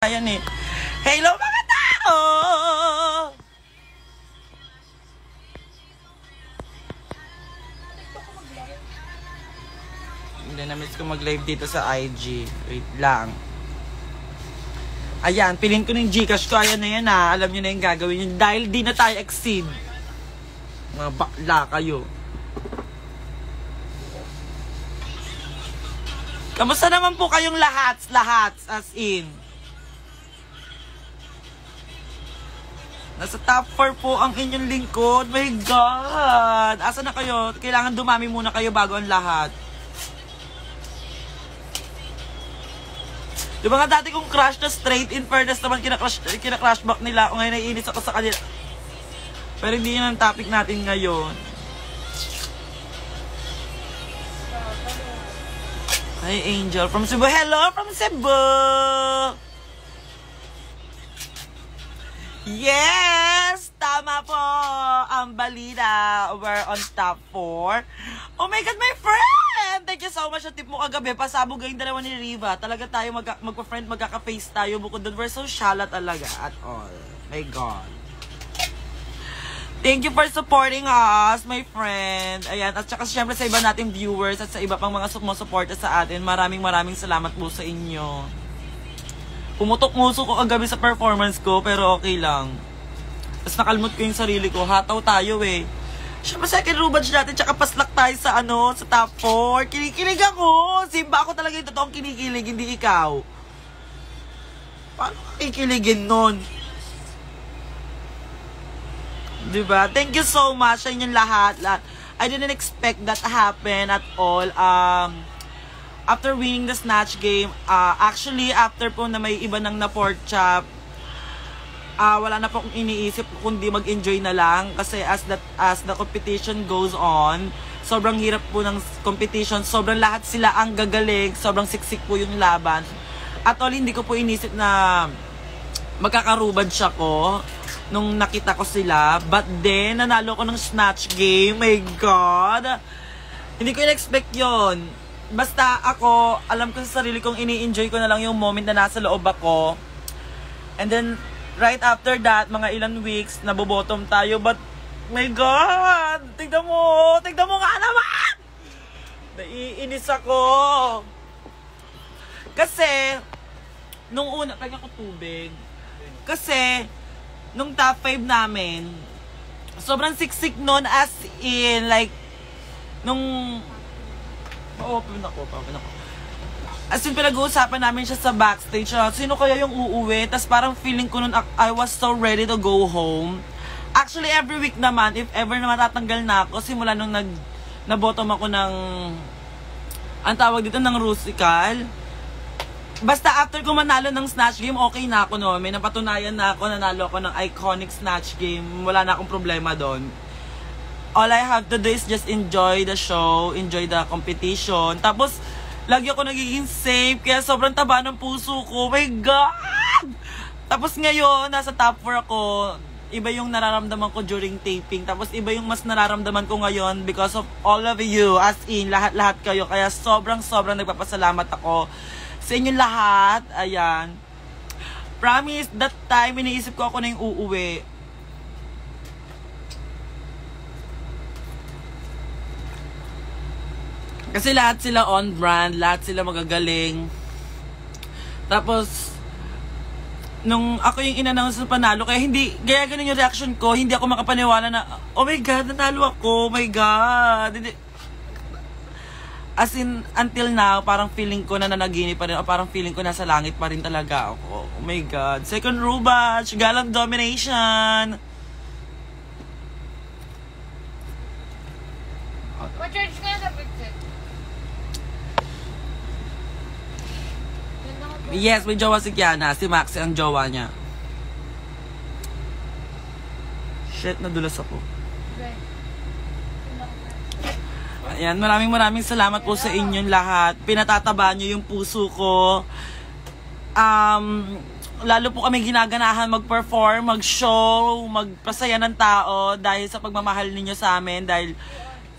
Ayan eh. Hello mga tao! Hindi na-miss ko mag-live dito sa IG. Wait lang. Ayan, pilin ko ng Gcash ko. Ayan na yan ha. Alam nyo na yung gagawin yun. Dahil di na tayo exceed. Mga bakla kayo. Kamusta naman po kayong lahat? As in. Nasa top 4 po ang inyong lingkod. My God! Asa na kayo? Kailangan dumami muna kayo bago ang lahat. Yung mga dati kong crush na straight in fairness naman kina-crush back nila. O ngayon naiinis ako sa kanila. Pero hindi yun ang topic natin ngayon. Hi Angel from Cebu. Hello from Cebu! Yes! Tama po ang balita. We're on top 4. Oh my God, my friend! Thank you so much. Ang tip mo kagabi, pasabog yung dalawa ni Riva. Talaga tayo magpa-friend, magkaka-face tayo. Bukod doon, we're so shala talaga at all. My God. Thank you for supporting us, my friend. Ayan, at saka syempre sa iba nating viewers at sa iba pang mga sumusuporta sa atin. Maraming salamat po sa inyo. Pumutok-muso ko kagabi sa performance ko, pero okay lang. Tapos nakalmot ko yung sarili ko. Hataw tayo eh. Siyempre second rubadge natin, tsaka paslak tayo sa sa top 4. Kinikilig ako. Simba ako talaga yung totoong kinikilig, hindi ikaw. Paano kikiligin nun? Diba? Thank you so much sa inyong lahat. I didn't expect that to happen at all. After winning the snatch game, actually after po na may iba nang na-pork chop, wala na po akong iniisip kundi mag-enjoy na lang kasi as the competition goes on, sobrang hirap po ng competition, sobrang lahat sila ang gagaling, sobrang siksik po yung laban. At all, hindi ko po inisip na magkakarubad siya ko nung nakita ko sila, but then nanalo ko ng snatch game. My God, hindi ko in-expect yon. Basta ako, alam ko sa sarili kong ini-enjoy ko na lang yung moment na nasa loob ako. And then, right after that, mga ilang weeks, nabobottom tayo. But, my God! Tignan mo nga naman! Naiinis ako. Kasi, nung una, kaya ko tubig. Kasi, nung top 5 namin, sobrang siksik nun as in, like, nung... Open ako. As in, pinag-uusapan namin siya sa backstage. Sino kaya yung uuwi? Tapos parang feeling ko nun, I was so ready to go home. Actually, every week naman, if ever na matatanggal na ako, simula nung nabottom ako ng, ang tawag dito, ng Rusical. Basta after ko manalo ng snatch game, okay na ako, no? May napatunayan na ako, nanalo ako ng iconic snatch game. Wala na akong problema doon. All I have to do is just enjoy the show, enjoy the competition. Tapos, lagi ako nagiging safe, kaya sobrang taba ng puso ko. My God! Tapos ngayon, nasa top 4 ako. Iba yung nararamdaman ko during taping. Tapos iba yung mas nararamdaman ko ngayon because of all of you. As in, lahat-lahat kayo. Kaya sobrang nagpapasalamat ako sa inyong lahat. Ayan. Promise, that time, iniisip ko ako na yung uuwi. Kasi lahat sila on brand, lahat sila magagaling. Tapos, nung ako yung in-announce na panalo, kaya hindi, gaya ganun yung reaction ko, hindi ako makapaniwala na, oh my God, nanalo ako, oh my God. Hindi. As in, until now, parang feeling ko na nanaginip pa rin, o parang feeling ko nasa langit pa rin talaga ako. Oh my God. Second rubach, galang domination. Pa-charge ko na sa picture. Yes, may jowa si Kiana. Si Maxi ang jowa niya. Shit, nadulas ako. Ayan, maraming salamat po sa inyong lahat. Pinatataba nyo yung puso ko. Lalo po kami ginaganahan mag-perform, mag-show, magpasaya ng tao dahil sa pagmamahal ninyo sa amin. Dahil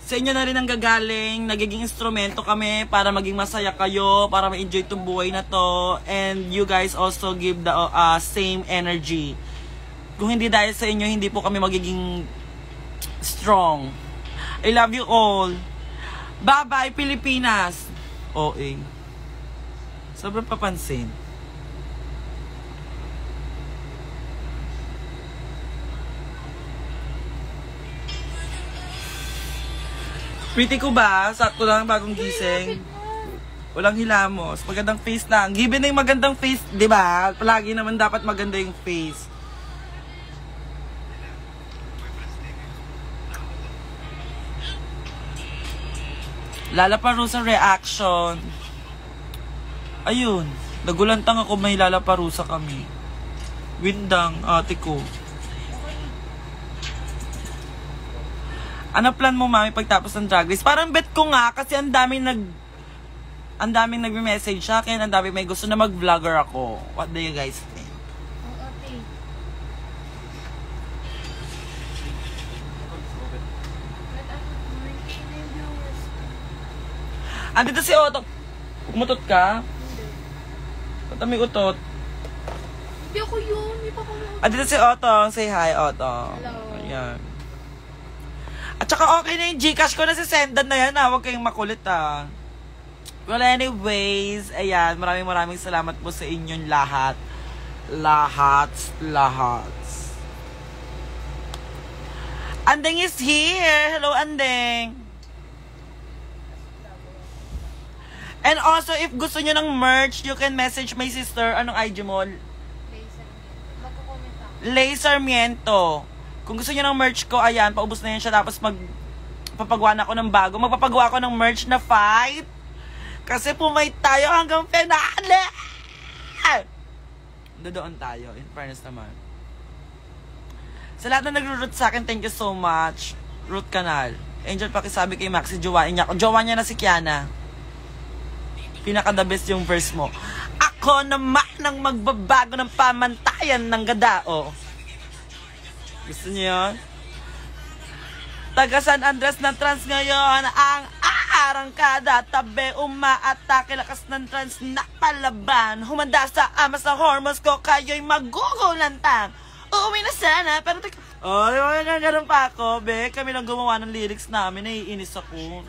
Sa inyo na rin ang gagaling, nagiging instrumento kami para maging masaya kayo, para ma-enjoy itong buhay na to, and you guys also give the same energy. Kung hindi dahil sa inyo, hindi po kami magiging strong. I love you all. Bye-bye, Pilipinas! OA. Sobrang papansin. Pretty ko ba? Sakto lang bagong gising. Walang hilamos. Magandang face lang. Given na yung magandang face, di ba? Palagi naman dapat maganda yung face. Lala Parusa reaction. Ayun. Nagulantang ako, may Lala Parusa kami. Windang, ate ko. Ano plan mo, mami, pagtapos ng Drag Race? Parang bet ko nga, kasi ang daming nagme-message sa akin, ang daming may gusto na mag-vlogger ako. What do you guys think? Okay. Andito si Otto. Umutot ka? Ba't may utot? Hindi ako yun. Hindi pa ako yun. Andito si Otto. Say hi, Otto. Hello. Ayan. At saka okay na yung Gcash ko na si Sendan na yan, ha. Huwag kayong makulit, ha. Well, anyways, ayan. Maraming salamat po sa inyong lahat. Lahat. Andeng is here. Hello, Andeng. And also, if gusto nyo ng merch, you can message my sister. Anong IG mo? Magko-comment ako. Lay Sarmiento. Kung gusto nyo ng merch ko, ayan, paubos na yan siya. Tapos magpapagawa na ako ng bago. Magpapagawa ako ng merch na fight. Kasi pumayt tayo hanggang finale. Doon tayo, in fairness naman. Sa lahat na nagro-root sa akin, thank you so much. Root Canal. Angel, pakisabi kay Maxi, jowain niya. Jowa niya na si Kiana. Pinaka-the best yung verse mo. Ako naman ang magbabago ng pamantayan ng gadao. Gusto niyo yun? Taga San Andres na trans ngayon ang aarangkada. Tabi umaatake lakas ng trans na palaban. Humanda sa ama sa hormones ko, kayo'y magugulantang. Uuwi na sana, pero ganun pa ako, be. Kami lang gumawa ng lyrics namin, naiinis ako.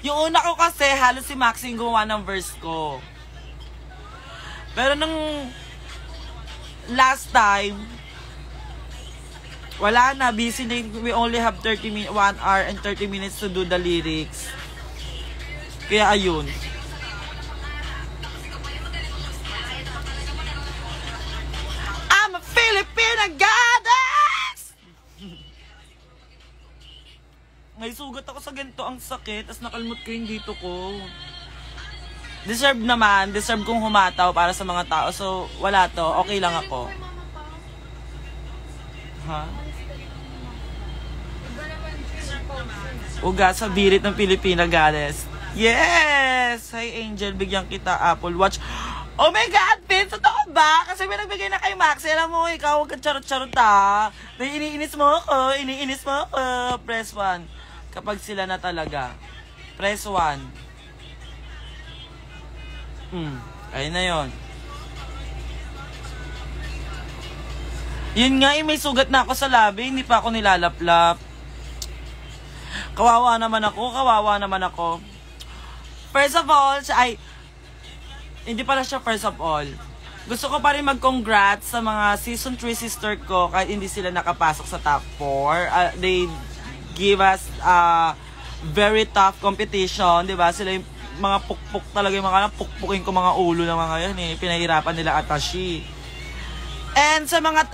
Yung una ko kasi, halos si Maxi yung gumawa ng verse ko. Pero nung last time, wala na, busy na. We only have 1 hour and 30 minutes to do the lyrics. Kaya ayun. I'm a Filipina goddess! May sugat ako sa ganito, ang sakit. Tapos nakalmot ko yung dito ko. Deserve naman. Deserve kong humataw para sa mga tao. So, wala to. Okay lang ako. Ha? Uga sa birit ng Pilipina goddess. Yes! Hi Angel, bigyan kita Apple Watch. Oh my God, Vince! Totoo ba? Kasi may nagbigay na kay Maxi. Alam mo, ikaw huwag kang charot-charot, ha? Iniinis mo ako. Iniinis mo ako. Press 1. Kapag sila na talaga. Press 1. Ayun na yun. Yun nga, may sugat na ako sa labi. Hindi pa ako nilalaplap. Kawawa naman ako. First of all, hindi pala siya first of all. Gusto ko pa rin mag-congrats sa mga season 3 sister ko kahit hindi sila nakapasok sa top 4. They give us very tough competition, di ba? Sila yung mga pukpuk talaga, yung mga pukpukin ko mga ulo ng mga yun, pinahirapan nila Atashi. And sa mga,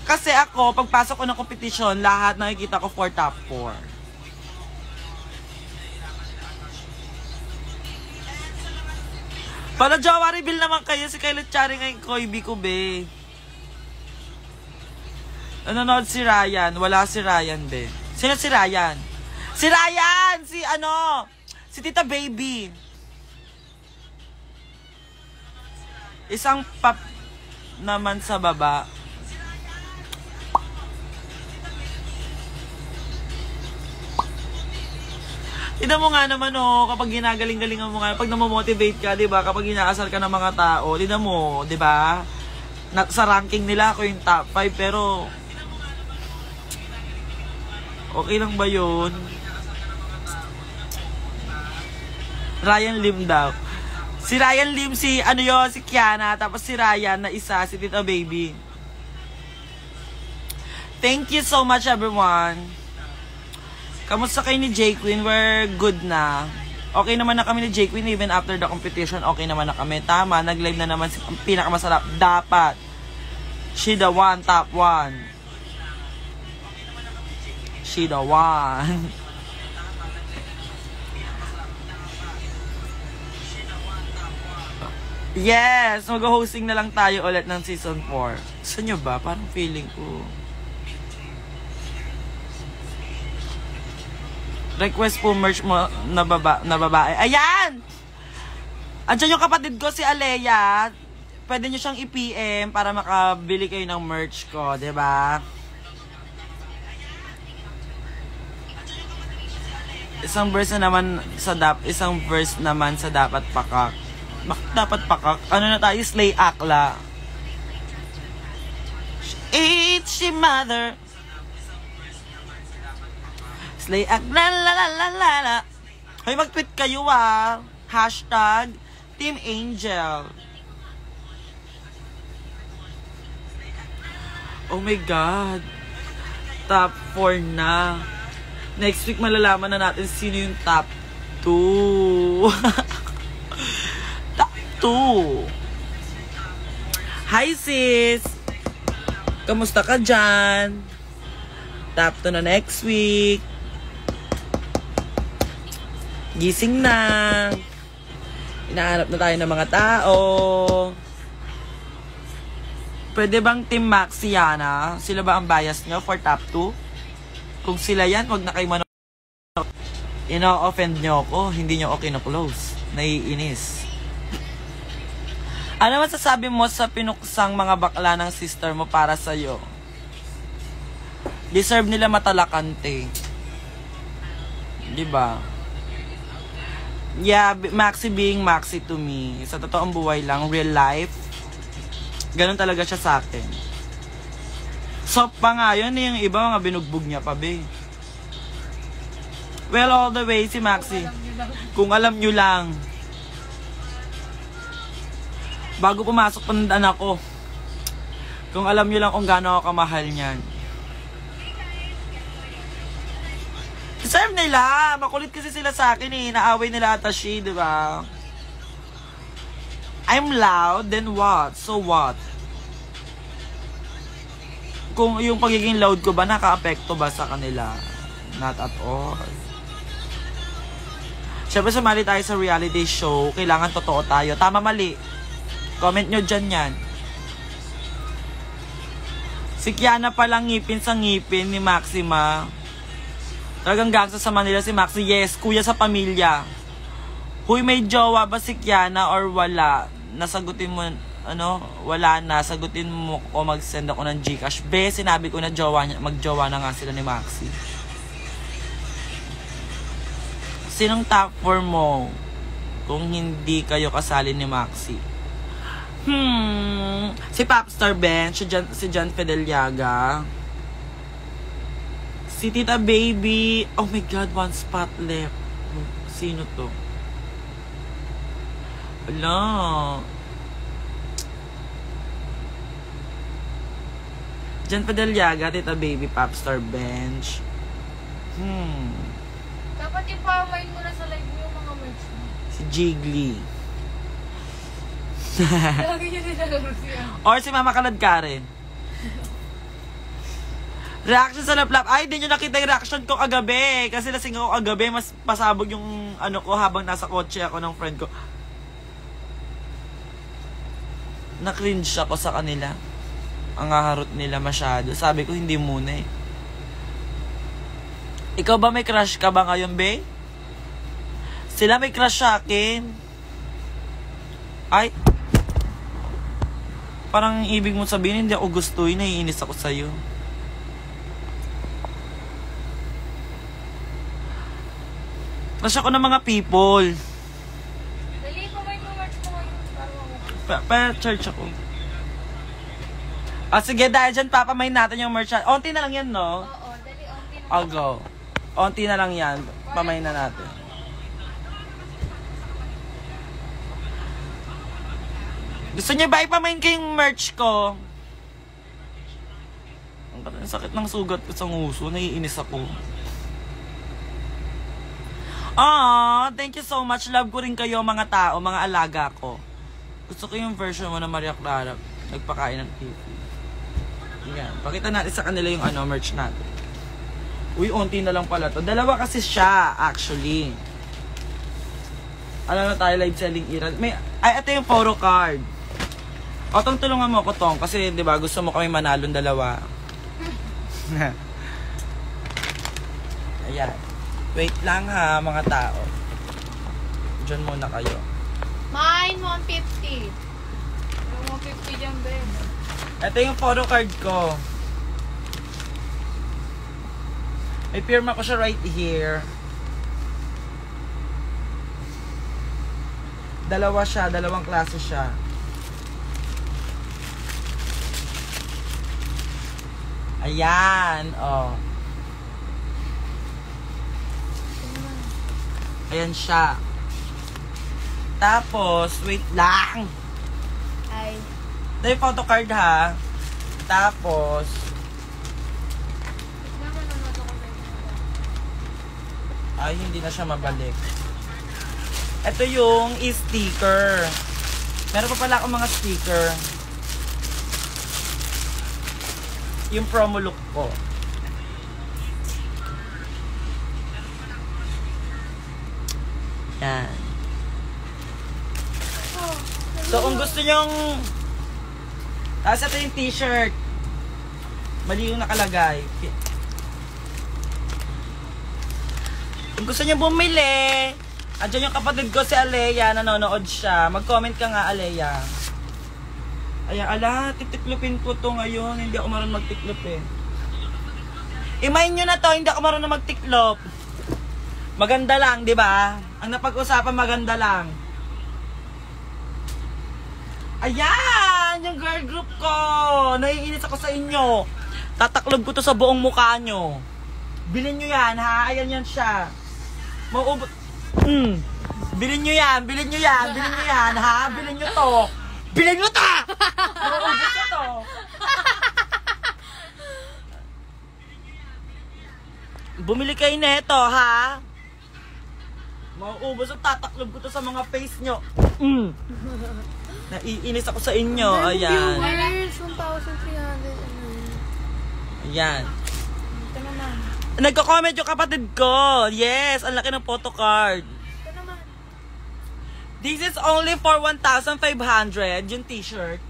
kasi ako, pagpasok ko ng competition, lahat nakikita ko for top 4. Para jowa reveal naman kayo, si Kylie Charing ay Koibi ko, be. Nanonood si Ryan. Wala si Ryan, be. Sino si Ryan? Si Ryan! Si Tita Baby. Isang pap naman sa baba. Tignan mo nga naman, oh, kapag ginagaling-galingan mo nga, pag namomotivate ka, di ba? Kapag inaasar ka ng mga tao, tignan mo, di ba? Sa ranking nila, ako yung top 5, pero okay lang ba yun? Ryan Lim daw. Si Ryan Lim, si Kiana, tapos si Ryan na isa, si Tita Baby. Thank you so much, everyone. Kamusta kayo ni J Queen? We're good na. Okay naman na kami ni J Queen, even after the competition, okay naman na kami. Tama, nag-live na naman si pinakamasarap. Dapat. She the one, top 1. She the one. Yes! Mag-hosting na lang tayo ulit ng season 4. Gusto nyo ba? Parang feeling ko. Request po merch mo na babae. Ayan! Andiyan yung kapatid ko, si Alea. Pwede nyo siyang i-PM para makabili kayo ng merch ko, diba? Isang verse naman sa dapat pakak. Dapat pakak. Ano na tayo? Slay Akla. It's your mother. Slay Akla la la la la la. Hoy, mag-tweet kayo Hashtag Team Angel. Oh my God. Top 4 na. Next week malalaman na natin sino yung top 2. 2. Hi sis! Kamusta ka dyan? Top 2 na next week. Gising na. Inaanap na tayo ng mga tao. Pwede bang Team Maxiana? Sila ba ang bias nyo for top 2? Kung sila yan, wag na kayo ino-offend nyo ako. Hindi nyo ako kino-close. Naiinis. Ano masasabi mo sa pinuksang mga bakla ng sister mo para sa'yo? Deserve nila matalakante. Diba? Yeah, Maxi being Maxi to me. Sa totoong buhay lang, real life, ganun talaga siya sa akin. Soft pa nga yun, yung iba mga binugbog niya pa, be. Well, all the way, si Maxi. Kung alam nyo lang. Bago pumasok pandan ako. Kung alam nyo lang kung gaano ako kamahal niyan. Deserve nila. Makulit kasi sila sa akin eh. Naaway nila ata siya, di ba? I'm loud, then what? So what? Kung yung pagiging loud ko ba, naka-apekto ba sa kanila? Not at all. Siyempre, sumali tayo sa reality show. Kailangan totoo tayo. Tama, mali. Comment nyo dyan yan. Si Kiana palang ngipin sa ngipin ni Maxima. Talagang gangsta sa Manila si Maxi. Yes, kuya sa pamilya. Huy, may jowa ba si Kiana or wala? Nasagutin mo, wala na. Sagutin mo ko mag-send ako ng Gcash. Be, sinabi ko na mag-jowa na nga sila ni Maxi. Sinong top 4 mo kung hindi kayo kasali ni Maxi? Si Popstar Ben, si John Fideliaga, si Tita Baby. Oh my God, 1 spot left. Sino to? Wala. John Fideliaga, Tita Baby, Popstar Bench. Dapat i-farmine mo na sa live mo yung mga merch mo. Si Jiggly. Lagi niya nilalaro siya. Or si Mama Kalad Karen. Reaction sa laplap. Ay, di nyo nakita yung reaction ko kagabi. Kasi lasing ako kagabi. Mas pasabog yung ko habang nasa kotse ako ng friend ko. Na-cringe ako sa kanila. Ang haharot nila masyado. Sabi ko, hindi muna eh. Ikaw ba may crush ka ba ngayon, be? Sila may crush sa akin. Ay. Parang ibig mo sabihin, hindi ako gustuin, naiinis ako sa'yo. Crush ako ng mga people. Dali, pamain mo merch mo ngayon. Pa-church ako. Sige, dahil dyan, papamain natin yung merch. Onti na lang yan, no? Oo, dali, onti na. I'll go. Onti na lang yan. Pamain na natin. Gusto niyo ba ipamain ko yung merch ko? Ang sakit ng sugat ko sa nguso. Naiinis ako. Thank you so much. Love ko rin kayo mga tao, mga alaga ko. Gusto ko yung version mo na Maria Clara nagpakain ng TV. Yan. Pakita natin sa kanila yung merch natin. Uy, onti na lang pala to. Dalawa kasi siya, actually. Alam na tayo, live selling era. Ito yung photo card. Tong, tulungan mo ko, Tong. Kasi, di ba, gusto mo kami manalong dalawa. Ayan. Wait lang ha, mga tao. Diyan muna kayo. Mine, 150. Yung 150 dyan, Ben. Ito yung photo card ko. May pirma ko siya right here. Dalawa siya, dalawang klase siya. Ayan, Ayan siya. Tapos, wait lang. Ay. Ito yung photocard ha. Tapos, ay, hindi na siya mabalik. Ito yung sticker. Meron pa pala akong mga sticker. Yung promo look ko. Yan. So, kung gusto nyong... Tapos ito yung t-shirt. Mali yung nakalagay. Kung gusto nyo bumili, andyan yung kapatid ko si Alea, nanonood siya. Mag-comment ka nga, Alea. Ayan, titiklopin ko to ngayon. Hindi ako marunong magtiklop eh. Imayin nyo na to, hindi ako marunong magtiklop. Maganda lang, di ba? Ang napag-usapan, maganda lang. Ayan! Yung girl group ko! Naiinis ako sa inyo. Tataklob ko to sa buong mukha nyo. Bilhin nyo yan, ha? Ayan yan siya. Bilhin nyo yan, bilhin nyo yan, bilhin nyo yan, ha? Bilhin nyo to. Bilhin nyo to! Mauubos na to. Bumili kayo neto, ha? Mauubos at tataklob ko to sa mga face nyo. Naiinis ako sa inyo. Ayan. Viewers, 1,300. Ayan. Ito naman. Nagko-comment yung kapatid ko. Yes, ang laki ng photocard. Ito naman. This is only for 1,500. Yung t-shirt.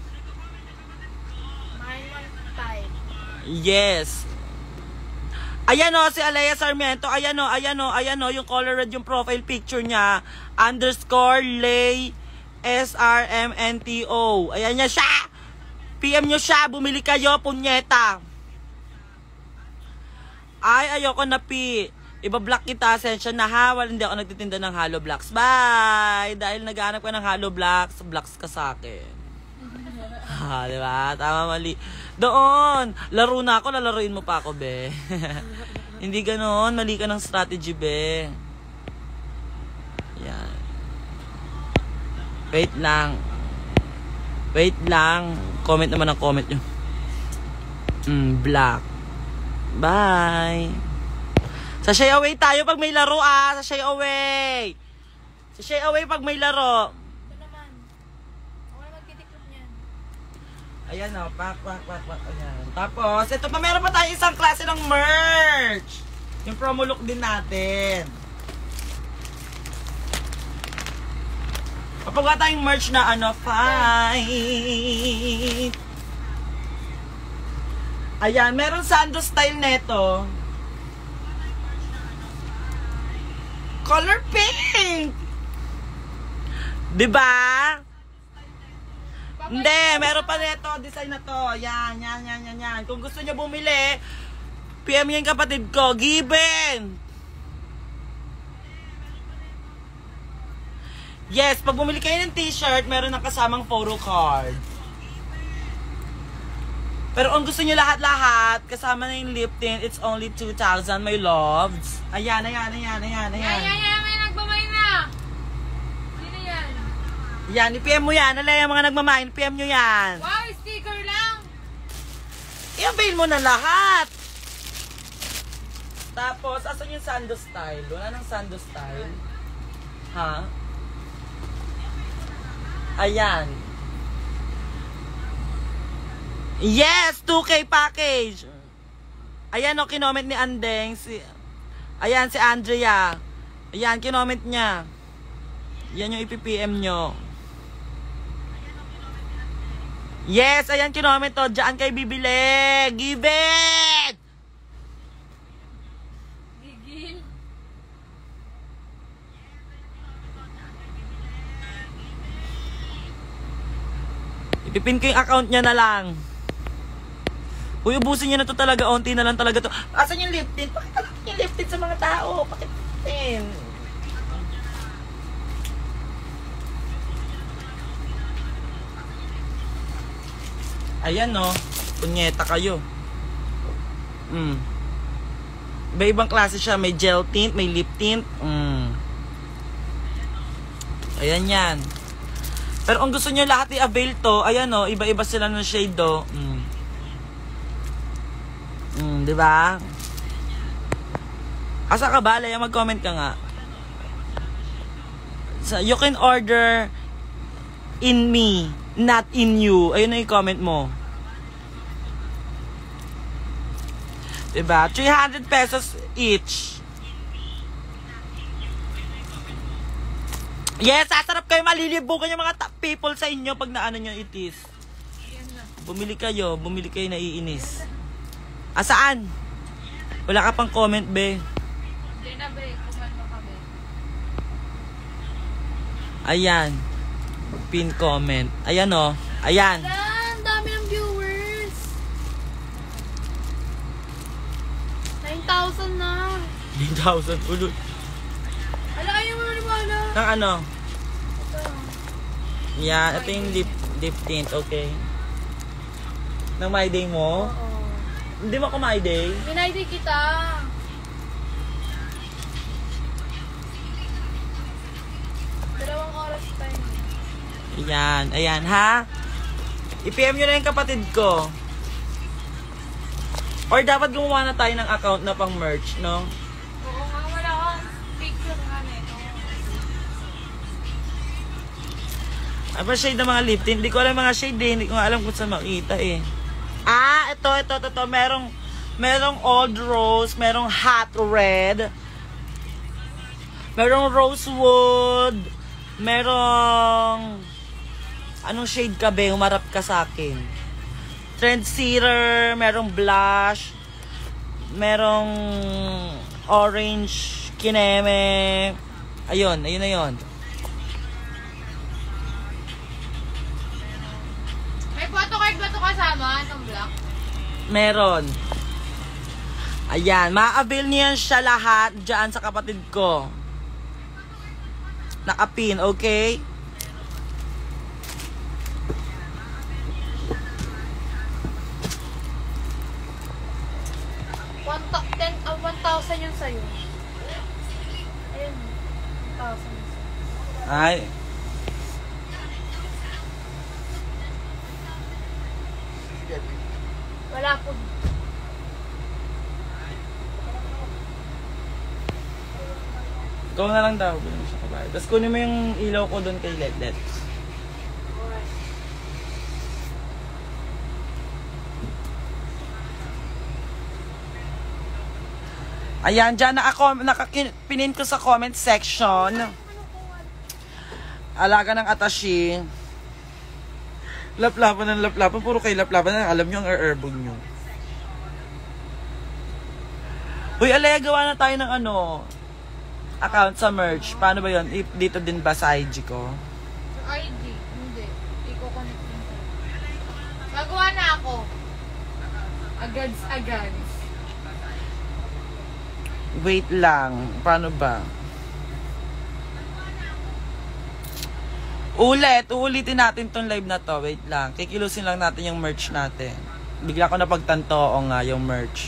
Mine, 1,500. Yes. Ayan o, si Alea Sarmiento. Ayan o, yung color red yung profile picture niya. _lay SRMNTO. Ayan niya siya. PM nyo siya. Bumili kayo, punyeta. Ay, ayoko na, Pi. Iba-block kita. Sensya na ha. Hindi ako nagtitinda ng hollow blocks. Bye! Dahil naghanap ka ng hollow blocks, blocks ka sa akin. Diba? Tama, mali. Doon! Laro na ako, lalaruin mo pa ako, be. Hindi ganon. Mali ka ng strategy, be. Yan. Wait lang. Wait lang. Comment naman ang comment nyo. Black. Bye. Sashay away tayo pag may laro, Sashay away. Sashay away pag may laro. Ito naman. Ako na magtitiklop niyan. Ayan o, pak. Ayan. Tapos, ito pa, meron pa tayo isang klase ng merch. Yung promo look din natin. Kapag tayong merch na fight. Ayan, meron sando style neto. Color pink. Diba? Hindi, meron pa neto, design na to. Yan. Kung gusto nyo bumili, PM yung kapatid ko, Given. Yes, pag bumili kayo ng t-shirt, meron ng kasamang photo card. Pero kung gusto nyo lahat-lahat, kasama na yung lip tint, it's only 2,000, my loves. Ayan. Yan, may nagmamay na. Sino yan? Yan, i-PM mo yan. Alay, yung mga nagmamain, PM nyo yan. Wow, sticker lang. I-avail mo na lahat. Tapos, asan yung sando style? Wala nang sando style. Ha? Ayan. Yes! 2K package! Ayan o, kinoment ni Andeng. Ayan, si Andrea. Ayan, kinoment niya. Yan yung ipipm nyo. Yes! Ayan, kinoment to. Diyan kayo bibili. Give it! Gigil. Ipipin ko yung account niya na lang. Uy, ubusin niyo na to talaga. Onti na lang talaga to. Asan yung lip tint? Pakita natin yung lip tint sa mga tao. Pakita natin. Ayan, no. Punyeta kayo. Iba-ibang klase siya. May gel tint, may lip tint. Ayan yan. Pero kung gusto niyo lahat i-avail to, ayan, no. Iba-iba sila ng shade, do. Diba? Asa ka ba? Laya, mag-comment ka nga. So, you can order in me, not in you. Ayun na i-comment mo. Diba? 300 pesos each. Yes, sasarap kayo. Malilibugan yung mga top people sa inyo pag naano nyo itis. Bumili kayo naiinis. Asaan? Wala ka pang comment, be. Hindi na, be. Comment mo ka, be. Ayan. Pin comment. Ayan, oh. Ayan. Ang dami ng viewers. 9,000 na. 9,000 ulit. Ala, ayaw mo naniwala. Nang ano? Ito. Yan. Ito yung lip tint, okay. Nang my day mo? Oo. Hindi mo ako my day? Minayday kita. Dalawang oras pa yun. Ayan, ha? I-PM nyo na yung kapatid ko. Or dapat gumawa na tayo ng account na pang merch, no? Oo nga, wala akong picture nga nito. Apa shade ng mga lip tint? Hindi ko alam mga shade eh. Hindi ko alam kung saan makita eh. Ito. Merong old rose, merong hot red, merong rosewood, merong... Anong shade ka, be? Humarap ka sa akin. Trendsetter, merong blush, merong orange, kineme. Ayun na yun. May photocard ba ito kasama? Anong black? Meron. Ayan, ma-avail niyan siya lahat dyan sa kapatid ko. Nakapin, okay? $1,000 yun sa'yo. Ayun. 1,000. Ay. Wala po. Ikaw na lang daw. Bilang siya kabayo. Tapos kunin mo yung ilaw ko doon kay Letlet. Ayan, dyan pinin ko sa comment section. Alaga ng atashi. Laplapan ng laplapan. Puro kay laplapan na. Alam nyo ang erbog nyo. Uy, Alea, gawa na tayo ng account sa merch. Paano ba yun? Dito din ba sa IG ko? Sa ID? Hindi. I-connect din sa'yo. Magawa na ako. Agad. Wait lang. Paano ba? Uulitin natin tong live na to. Wait lang. Kikilusin lang natin yung merch natin. Bigla ko napagtanto, o nga, yung merch.